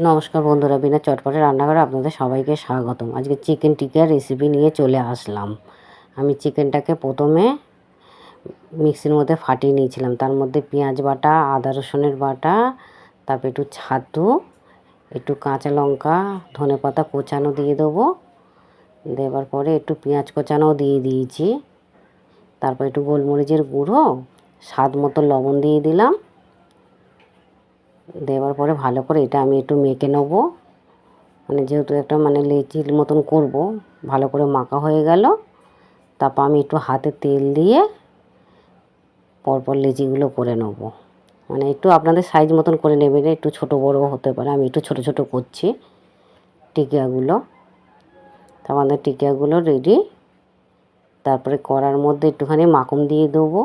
নমস্কার বন্ধুরা, বিনা চটপটে রান্নাঘরে আপনাদের সবাইকে স্বাগতম। আজকে চিকেন টিক্কার রেসিপি নিয়ে চলে আসলাম। আমি চিকেনটাকে প্রথমে মিক্সির মধ্যে ফাটিয়ে নিয়েছিলাম। তার মধ্যে পেঁয়াজ বাটা, আদা রসুনের বাটা, তারপর একটু ছাতু, একটু কাঁচা লঙ্কা, ধনেপাতা কোচানো দিয়ে দেবো। দেওয়ার পরে একটু পেঁয়াজ কোচানোও দিয়ে দিয়েছি। তারপর একটু গোলমরিচের গুঁড়ো, স্বাদ মতো লবণ দিয়ে দিলাম। দেওয়ার পরে ভালো করে এটা আমি একটু মেখে নেবো। যেহেতু একটা লেচির মতন করব, ভালো করে মাখা হয়ে গেল। তারপর আমি একটু হাতে তেল দিয়ে পরপর লেচিগুলো করে নেব। একটু আপনাদের সাইজ মতন করে নেবেন, একটু ছোট বড়ও হতে পারে। আমি একটু ছোট ছোট করছি টিকিয়াগুলো। তা আমাদের টিকিয়াগুলো রেডি। তারপরে কড়ার মধ্যে একটুখানি মাখন দিয়ে দেবো।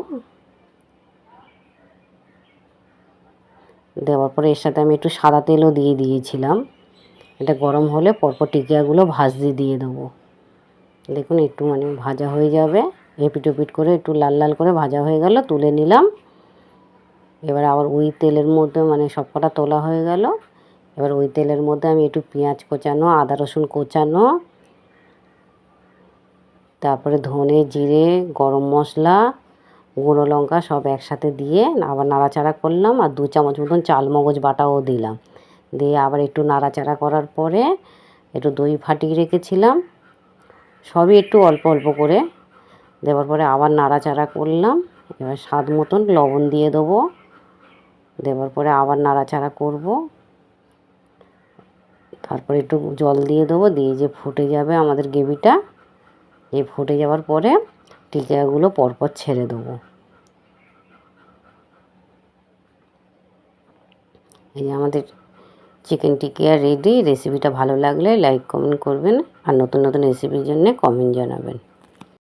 দেওয়ার পরে এর সাথে আমি একটু সাদা তেলও দিয়ে দিয়েছিলাম। এটা গরম হলে পরপর টিকিয়াগুলো ভাজতে দিয়ে দেবো। দেখুন একটু ভাজা হয়ে যাবে, এপিট ওপিট করে একটু লাল লাল করে ভাজা হয়ে গেল, তুলে নিলাম। এবার আবার ওই তেলের মধ্যে সব কটা তোলা হয়ে গেল। এবার ওই তেলের মধ্যে আমি একটু পেঁয়াজ কোচানো, আদা রসুন কোচানো, তারপরে ধনে জিরে, গরম মশলা, গুঁড়ো লঙ্কা সব একসাথে দিয়ে আবার নাড়াচাড়া করলাম। আর 2 চামচ মতন চালমগজ বাটাও দিলাম। দিয়ে আবার একটু নাড়াচাড়া করার পরে একটু দই ফাটিয়ে রেখেছিলাম, সবই একটু অল্প অল্প করে দেওয়ার পরে আবার নাড়াচাড়া করলাম। এবার স্বাদ মতন লবণ দিয়ে দেবো। দেওয়ার পরে আবার নাড়াচাড়া করব। তারপরে একটু জল দিয়ে দেবো, দিয়ে যে ফুটে যাবে আমাদের গ্রেভিটা। এই ফুটে যাওয়ার পরে টিকিয়াগুলো পরপর ছেড়ে দেবো। এই যে আমাদের চিকেন টিকিয়া রেডি। রেসিপিটা ভালো লাগলে লাইক কমেন্ট করবেন, আর নতুন নতুন রেসিপির জন্য কমেন্ট জানাবেন।